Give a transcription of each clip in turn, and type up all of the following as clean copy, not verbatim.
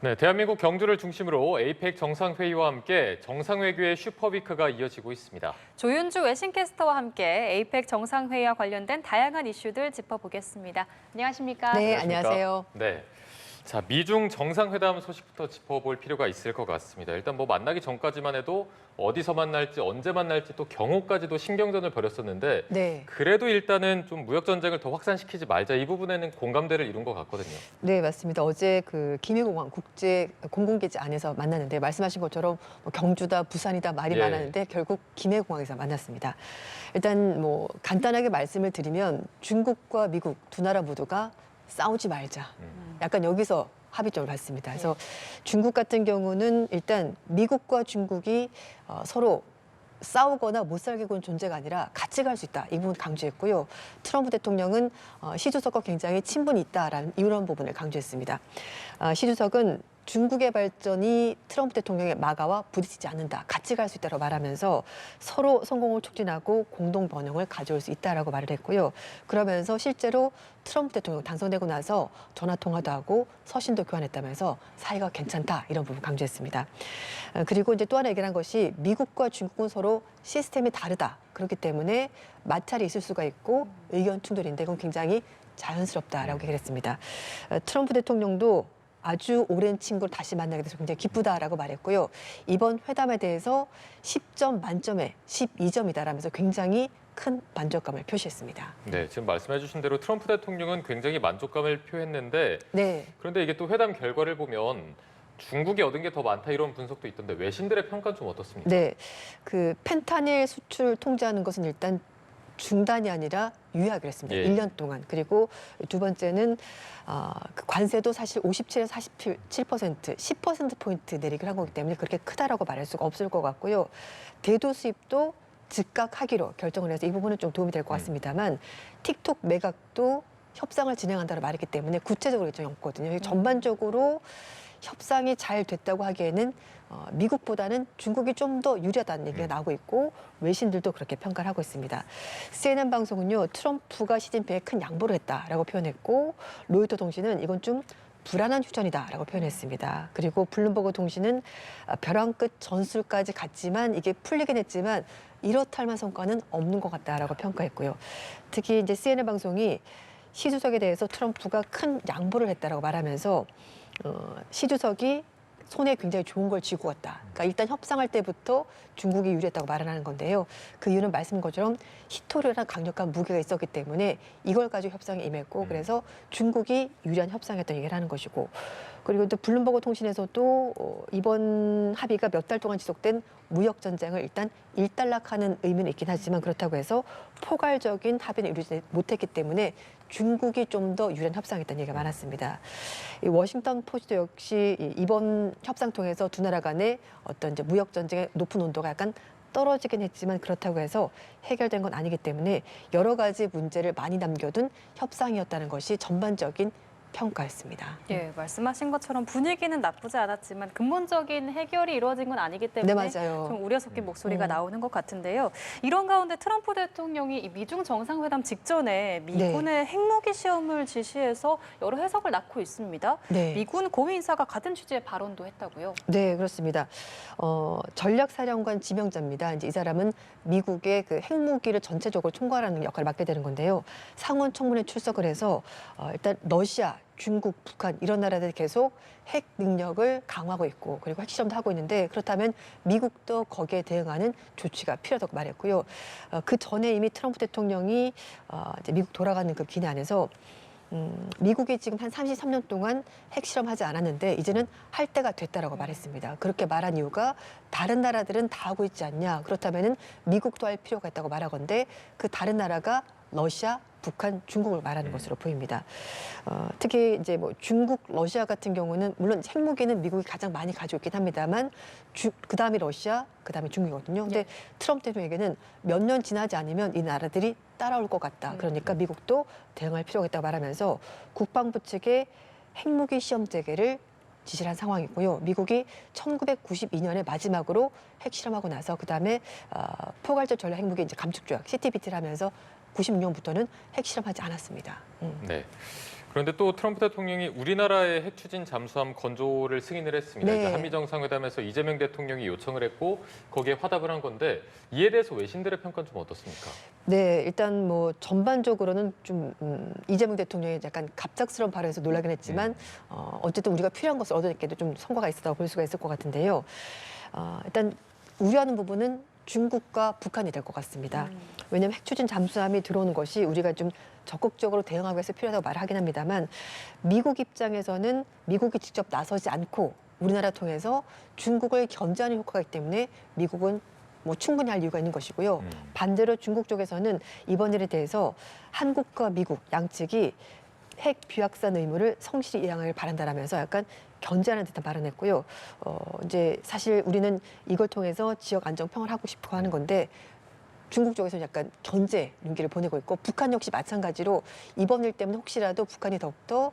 네, 대한민국 경주를 중심으로 에이펙 정상회의와 함께 정상외교의 슈퍼위크가 이어지고 있습니다. 조윤주 외신캐스터와 함께 에이펙 정상회의와 관련된 다양한 이슈들 짚어보겠습니다. 안녕하십니까? 네, 안녕하십니까? 안녕하세요. 네. 자, 미중 정상회담 소식부터 짚어볼 필요가 있을 것 같습니다. 일단 만나기 전까지만 해도 어디서 만날지, 언제 만날지 또 경호까지도 신경전을 벌였었는데 네. 그래도 일단은 좀 무역 전쟁을 더 확산시키지 말자 이 부분에는 공감대를 이룬 것 같거든요. 네, 맞습니다. 어제 그 김해공항 국제 공군기지 안에서 만났는데 말씀하신 것처럼 뭐 경주다, 부산이다 말이 예. 많았는데 결국 김해공항에서 만났습니다. 일단 간단하게 말씀을 드리면 중국과 미국 두 나라 모두가 싸우지 말자. 약간 여기서 합의점을 봤습니다. 그래서 중국 같은 경우는 일단 미국과 중국이 서로 싸우거나 못 살게 군 존재가 아니라 같이 갈 수 있다. 이 부분 강조했고요. 트럼프 대통령은 시 주석과 굉장히 친분이 있다라는 이런 부분을 강조했습니다. 시 주석은 중국의 발전이 트럼프 대통령의 마가와 부딪히지 않는다. 같이 갈 수 있다고 말하면서 서로 성공을 촉진하고 공동 번영을 가져올 수 있다라고 말을 했고요. 그러면서 실제로 트럼프 대통령 당선되고 나서 전화 통화도 하고 서신도 교환했다면서 사이가 괜찮다 이런 부분 강조했습니다. 그리고 이제 또 하나 얘기를 한 것이 미국과 중국은 서로 시스템이 다르다. 그렇기 때문에 마찰이 있을 수가 있고 의견 충돌인데 이건 굉장히 자연스럽다라고 얘기를 했습니다. 트럼프 대통령도 아주 오랜 친구를 다시 만나게 돼서 굉장히 기쁘다라고 말했고요. 이번 회담에 대해서 10점 만점에 12점이다라면서 굉장히 큰 만족감을 표시했습니다. 네, 지금 말씀해 주신 대로 트럼프 대통령은 굉장히 만족감을 표했는데 네. 그런데 이게 또 회담 결과를 보면 중국이 얻은 게 더 많다 이런 분석도 있던데 외신들의 평가는 좀 어떻습니까? 네. 그 펜타닐 수출 통제하는 것은 일단 중단이 아니라 유예하기로 했습니다. 예. 1년 동안. 그리고 두 번째는 그 관세도 사실 57에서 47%, 10%포인트 내리기로 한 거기 때문에 그렇게 크다라고 말할 수가 없을 것 같고요. 대도 수입도 즉각 하기로 결정을 해서 이 부분은 좀 도움이 될 것 같습니다만 틱톡 매각도 협상을 진행한다고 말했기 때문에 구체적으로 일정이 없거든요. 전반적으로 협상이 잘 됐다고 하기에는 미국보다는 중국이 좀 더 유리하다는 얘기가 나오고 있고 외신들도 그렇게 평가를 하고 있습니다. CNN 방송은요. 트럼프가 시진핑에 큰 양보를 했다라고 표현했고 로이터 통신은 이건 좀 불안한 휴전이다라고 표현했습니다. 그리고 블룸버그 통신은 벼랑 끝 전술까지 갔지만 이게 풀리긴 했지만 이렇다 할 만한 성과는 없는 것 같다라고 평가했고요. 특히 이제 CNN 방송이 시 주석에 대해서 트럼프가 큰 양보를 했다라고 말하면서 시 주석이 손에 굉장히 좋은 걸 쥐고 왔다. 그러니까 일단 협상할 때부터 중국이 유리했다고 말을 하는 건데요. 그 이유는 말씀인 것처럼 히토리라는 강력한 무기가 있었기 때문에 이걸 가지고 협상에 임했고 그래서 중국이 유리한 협상이었던 얘기를 하는 것이고 그리고 또 블룸버그 통신에서도 이번 합의가 몇 달 동안 지속된 무역 전쟁을 일단 일단락하는 의미는 있긴 하지만 그렇다고 해서 포괄적인 합의는 이루지 못했기 때문에 중국이 좀 더 유리한 협상이었다는 얘기가 많았습니다. 이 워싱턴 포스트 역시 이번 협상 통해서 두 나라 간의 어떤 이제 무역 전쟁의 높은 온도가 약간 떨어지긴 했지만 그렇다고 해서 해결된 건 아니기 때문에 여러 가지 문제를 많이 남겨둔 협상이었다는 것이 전반적인 평가였습니다. 예, 말씀하신 것처럼 분위기는 나쁘지 않았지만 근본적인 해결이 이루어진 건 아니기 때문에 네, 맞아요. 좀 우려 섞인 목소리가 나오는 것 같은데요. 이런 가운데 트럼프 대통령이 이 미중 정상회담 직전에 미군의 핵무기 시험을 지시해서 여러 해석을 낳고 있습니다. 네. 미군 고위 인사가 같은 취지의 발언도 했다고요. 네, 그렇습니다. 전략사령관 지명자입니다. 이제 이 사람은 미국의 그 핵무기를 전체적으로 총괄하는 역할을 맡게 되는 건데요. 상원 청문회 출석을 해서 일단 러시아, 중국, 북한 이런 나라들이 계속 핵 능력을 강화하고 있고 그리고 핵실험도 하고 있는데 그렇다면 미국도 거기에 대응하는 조치가 필요하다고 말했고요. 그 전에 이미 트럼프 대통령이 이제 미국 돌아가는 그 기내 안에서 미국이 지금 한 33년 동안 핵실험하지 않았는데 이제는 할 때가 됐다라고 말했습니다. 그렇게 말한 이유가 다른 나라들은 다 하고 있지 않냐. 그렇다면은 미국도 할 필요가 있다고 말하건데 그 다른 나라가 러시아, 북한, 중국을 말하는 것으로 보입니다. 특히 이제 중국, 러시아 같은 경우는 물론 핵무기는 미국이 가장 많이 가지고 있긴 합니다만 그다음이 러시아, 그다음이 중국이거든요. 근데 트럼프 대통령에게는 몇 년 지나지 않으면 이 나라들이 따라올 것 같다. 그러니까 미국도 대응할 필요가 있다고 말하면서 국방부 측에 핵무기 시험 재개를 지시를 한 상황이고요. 미국이 1992년에 마지막으로 핵실험하고 나서 그다음에 포괄적 전략 핵무기 이제 감축 조약 CTBT를 하면서 96년부터는 핵실험하지 않았습니다. 네. 그런데 또 트럼프 대통령이 우리나라의 핵 추진 잠수함 건조를 승인을 했습니다. 네. 이제 한미 정상회담에서 이재명 대통령이 요청을 했고 거기에 화답을 한 건데 이에 대해서 외신들의 평가는 좀 어떻습니까? 네, 일단 뭐 전반적으로는 좀 이재명 대통령이 약간 갑작스러운 발언에서 놀라긴 했지만 어쨌든 우리가 필요한 것을 얻어냈기에도 좀 성과가 있었다고 볼 수가 있을 것 같은데요. 일단 우려하는 부분은 중국과 북한이 될 것 같습니다. 왜냐하면 핵추진 잠수함이 들어오는 것이 우리가 좀 적극적으로 대응하기 위해서 필요하다고 말을 하긴 합니다만 미국 입장에서는 미국이 직접 나서지 않고 우리나라 통해서 중국을 견제하는 효과가 있기 때문에 미국은 뭐 충분히 할 이유가 있는 것이고요. 반대로 중국 쪽에서는 이번 일에 대해서 한국과 미국 양측이 핵 비확산 의무를 성실히 이행하길 바란다라면서 약간 견제하는 듯한 발언을 했고요. 이제 사실 우리는 이걸 통해서 지역 안정 평화를 하고 싶어 하는 건데 중국 쪽에서는 약간 견제 눈길을 보내고 있고 북한 역시 마찬가지로 이번 일 때문에 혹시라도 북한이 더욱더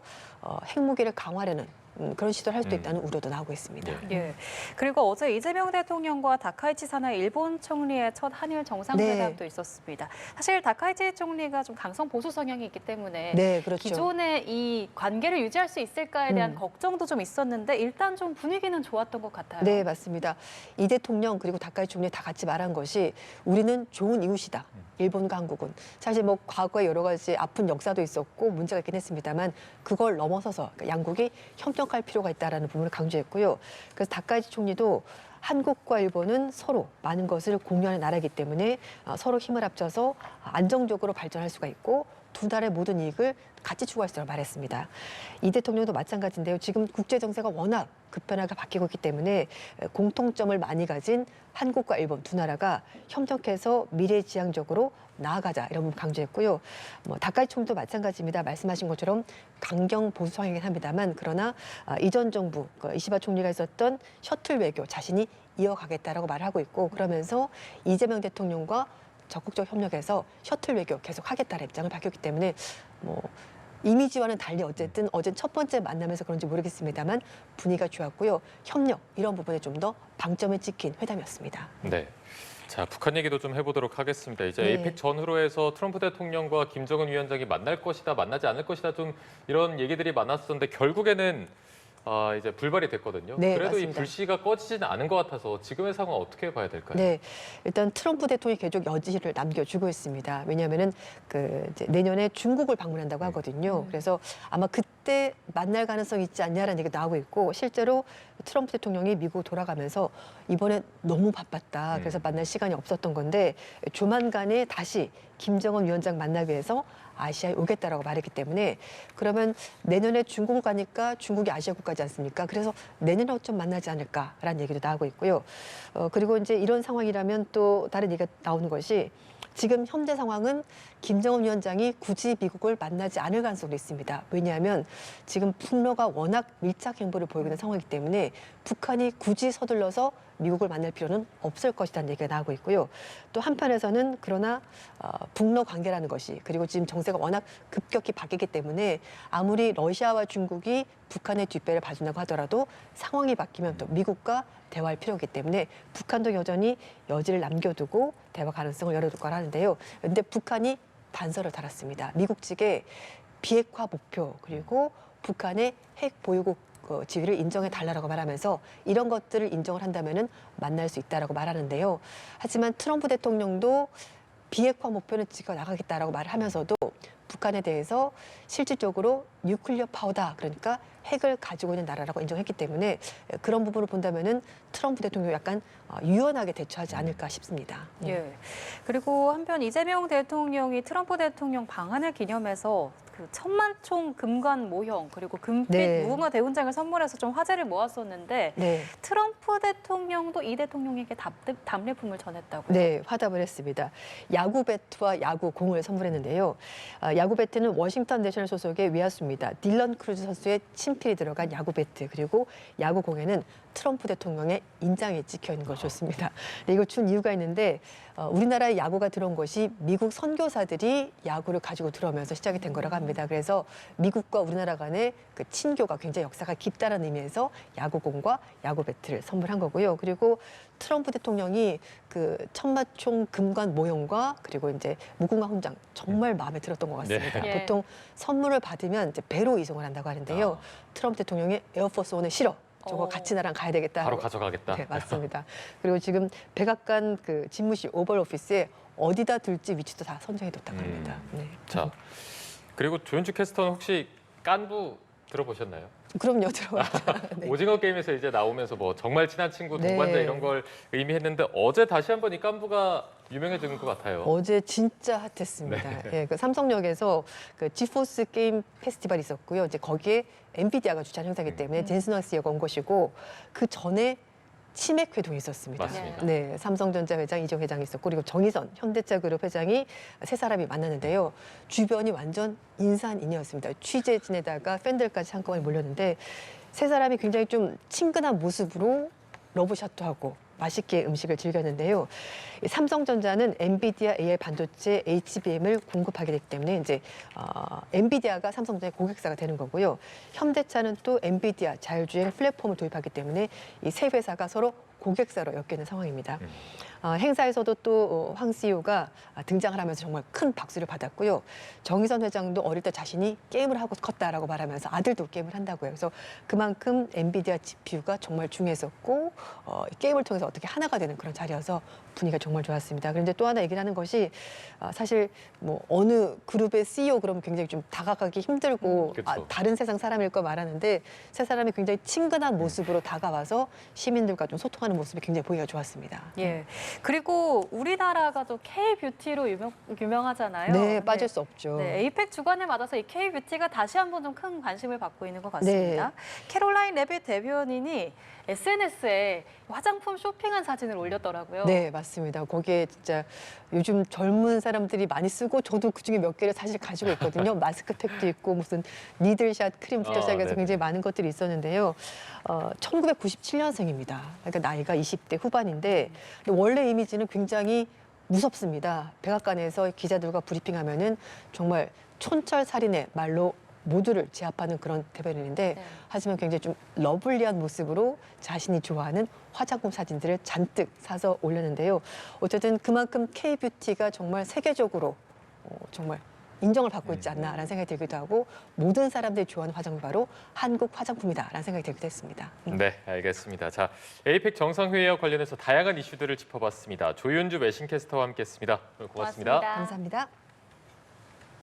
핵무기를 강화하려는 그런 시도를 할 수도 있다는 우려도 나오고 있습니다. 예. 그리고 어제 이재명 대통령과 다카이치 사나이 일본 총리의 첫 한일 정상회담도 있었습니다. 사실 다카이치 총리가 좀 강성 보수 성향이 있기 때문에 네, 그렇죠. 기존의 이 관계를 유지할 수 있을까에 대한 걱정도 좀 있었는데 일단 좀 분위기는 좋았던 것 같아요. 네, 맞습니다. 이 대통령 그리고 다카이치 총리 다 같이 말한 것이 우리는 좋은 이웃이다. 일본과 한국은. 사실 뭐 과거에 여러 가지 아픈 역사도 있었고 문제가 있긴 했습니다만 그걸 넘어서서 그러니까 양국이 협력할 필요가 있다라는 부분을 강조했고요. 그래서 다카이치 총리도 한국과 일본은 서로 많은 것을 공유하는 나라이기 때문에 서로 힘을 합쳐서 안정적으로 발전할 수가 있고 두 나라의 모든 이익을 같이 추구할 수 있다고 말했습니다. 이 대통령도 마찬가지인데요. 지금 국제 정세가 워낙 급변하게 바뀌고 있기 때문에 공통점을 많이 가진 한국과 일본 두 나라가 협력해서 미래지향적으로 나아가자 이런 부분 강조했고요. 뭐 다카이치 총리도 마찬가지입니다. 말씀하신 것처럼 강경 보수 성향이긴 합니다만 그러나 이전 정부 이시바 총리가 있었던 셔틀 외교 자신이 이어가겠다라고 말을 하고 있고 그러면서 이재명 대통령과 적극적 협력해서 셔틀 외교 계속 하겠다는 입장을 밝혔기 때문에 뭐 이미지와는 달리 어쨌든 어제 첫 번째 만남에서 그런지 모르겠습니다만 분위기가 좋았고요. 협력 이런 부분에 좀 더 방점을 찍힌 회담이었습니다. 네. 자, 북한 얘기도 좀 해보도록 하겠습니다. 이제 네. 에이펙 전후로 해서 트럼프 대통령과 김정은 위원장이 만날 것이다, 만나지 않을 것이다 좀 이런 얘기들이 많았었는데 결국에는 이제 불발이 됐거든요. 네, 그래도 맞습니다. 이 불씨가 꺼지지는 않은 것 같아서 지금의 상황 어떻게 봐야 될까요? 네, 일단 트럼프 대통령이 계속 여지를 남겨주고 있습니다. 왜냐하면은 이제 내년에 중국을 방문한다고 하거든요. 그래서 아마 그때 만날 가능성이 있지 않냐라는 얘기가 나오고 있고 실제로 트럼프 대통령이 미국 돌아가면서 이번에 너무 바빴다. 그래서 만날 시간이 없었던 건데 조만간에 다시 김정은 위원장 만나기 위해서 아시아에 오겠다라고 말했기 때문에 그러면 내년에 중국을 가니까 중국이 아시아 국가지 않습니까? 그래서 내년에 어쩜 만나지 않을까라는 얘기도 나오고 있고요. 그리고 이제 이런 상황이라면 또 다른 얘기가 나오는 것이 지금 현재 상황은 김정은 위원장이 굳이 미국을 만나지 않을 가능성도 있습니다. 왜냐하면 지금 북러가 워낙 밀착 행보를 보이고 있는 상황이기 때문에 북한이 굳이 서둘러서 미국을 만날 필요는 없을 것이라는 얘기가 나오고 있고요. 또 한편에서는 그러나 북러 관계라는 것이 그리고 지금 정세가 워낙 급격히 바뀌기 때문에 아무리 러시아와 중국이 북한의 뒷배를 봐준다고 하더라도 상황이 바뀌면 또 미국과 대화할 필요이기 때문에 북한도 여전히 여지를 남겨두고 대화 가능성을 열어둘 거라 하는데요. 그런데 북한이 단서를 달았습니다. 미국 측에 비핵화 목표 그리고 북한의 핵 보유국 지위를 인정해 달라고 말하면서 이런 것들을 인정을 한다면은 만날 수 있다라고 말하는데요. 하지만 트럼프 대통령도 비핵화 목표는 지켜 나가겠다라고 말을 하면서도 북한에 대해서 실질적으로 뉴클리어 파워다 그러니까 핵을 가지고 있는 나라라고 인정했기 때문에 그런 부분을 본다면은 트럼프 대통령이 약간 유연하게 대처하지 않을까 싶습니다. 예. 그리고 한편 이재명 대통령이 트럼프 대통령 방한을 기념해서 그 1000만 총 금관 모형 그리고 금빛 네. 무궁화 대훈장을 선물해서 좀 화제를 모았었는데 네. 트럼프 대통령도 이 대통령에게 답례품을 전했다고요. 네, 화답을 했습니다. 야구 배트와 야구 공을 선물했는데요. 야구 배트는 워싱턴 내셔널 소속의 외야수입니다. 딜런 크루즈 선수의 친필이 들어간 야구 배트 그리고 야구 공에는 트럼프 대통령의 인장이 찍혀 있는 걸 줬습니다. 이거 준 이유가 있는데 우리나라에 야구가 들어온 것이 미국 선교사들이 야구를 가지고 들어오면서 시작이 된 거라고 합니다. 합니다. 그래서 미국과 우리나라 간의 그 친교가 굉장히 역사가 깊다는 의미에서 야구공과 야구 배트를 선물한 거고요. 그리고 트럼프 대통령이 그 천마총 금관 모형과 그리고 이제 무궁화 훈장 정말 마음에 들었던 것 같습니다. 네. 보통 선물을 받으면 이제 배로 이송을 한다고 하는데요. 트럼프 대통령이 에어포스 원에 실어. 저거 같이 나랑 가야 되겠다. 바로 가져가겠다. 네, 맞습니다. 그리고 지금 백악관 그 집무실 오벌 오피스에 어디다 둘지 위치도 다 선정해뒀다고 합니다. 네. 자, 그리고 조윤주 캐스터는 혹시 깐부 들어보셨나요? 그럼요, 들어봤죠. 네. 오징어 게임에서 이제 나오면서 뭐 정말 친한 친구, 네. 동반자 이런 걸 의미했는데 어제 다시 한번 이 깐부가 유명해진 것 같아요. 어제 진짜 핫했습니다. 예, 그 삼성역에서 그 지포스 게임 페스티벌이 있었고요. 이제 거기에 엔비디아가 주최한 행사이기 때문에 젠슨 왁스가 온 것이고 그 전에 치맥 회동이 있었습니다. 맞습니다. 네, 삼성전자 회장 이정 회장이 있었고 그리고 정의선 현대차그룹 회장이 세 사람이 만났는데요. 주변이 완전 인산인해였습니다. 취재진에다가 팬들까지 한꺼번에 몰렸는데 세 사람이 굉장히 좀 친근한 모습으로 러브샷도 하고 맛있게 음식을 즐겼는데요. 이 삼성전자는 엔비디아 AI 반도체 HBM을 공급하게 되기 때문에 이제 엔비디아가 삼성전자의 고객사가 되는 거고요. 현대차는 또 엔비디아 자율주행 플랫폼을 도입하기 때문에 이 세 회사가 서로 고객사로 엮이는 상황입니다. 행사에서도 또 황 CEO가 등장을 하면서 정말 큰 박수를 받았고요. 정의선 회장도 어릴 때 자신이 게임을 하고 컸다라고 말하면서 아들도 게임을 한다고요. 그래서 그만큼 엔비디아 GPU가 정말 중요했었고 게임을 통해서 어떻게 하나가 되는 그런 자리여서 분위기가 정말 좋았습니다. 그런데 또 하나 얘기를 하는 것이 사실 뭐 어느 그룹의 CEO 그러면 굉장히 좀 다가가기 힘들고 그쵸. 다른 세상 사람일 거 말하는데 세 사람이 굉장히 친근한 모습으로 다가와서 시민들과 좀 소통하는 모습이 굉장히 보기가 좋았습니다. 예. 그리고 우리나라가 또 K-뷰티로 유명하잖아요. 네, 빠질 수 없죠. 네, 에이펙 주관을 맞아서 이 K-뷰티가 다시 한번 좀 큰 관심을 받고 있는 것 같습니다. 네. 캐롤라인 레빗 대변인이 SNS에 화장품 쇼핑한 사진을 올렸더라고요. 네, 맞습니다. 거기에 진짜 요즘 젊은 사람들이 많이 쓰고 저도 그중에 몇 개를 사실 가지고 있거든요. 마스크팩도 있고 무슨 니들샷 크림부터 시작해서 네네. 굉장히 많은 것들이 있었는데요. 1997년생입니다. 그러니까 나이가 20대 후반인데 원래 이미지는 굉장히 무섭습니다. 백악관에서 기자들과 브리핑하면은 정말 촌철살인의 말로 모두를 제압하는 그런 대변인인데 네. 하지만 굉장히 좀 러블리한 모습으로 자신이 좋아하는 화장품 사진들을 잔뜩 사서 올렸는데요. 어쨌든 그만큼 K-뷰티가 정말 세계적으로 정말 인정을 받고 있지 않나라는 생각이 들기도 하고 모든 사람들이 좋아하는 화장품이 바로 한국 화장품이다라는 생각이 들기도 했습니다. 네, 알겠습니다. 자, 에이펙 정상회의와 관련해서 다양한 이슈들을 짚어봤습니다. 조윤주 외신캐스터와 함께했습니다. 오늘 고맙습니다. 고맙습니다. 감사합니다.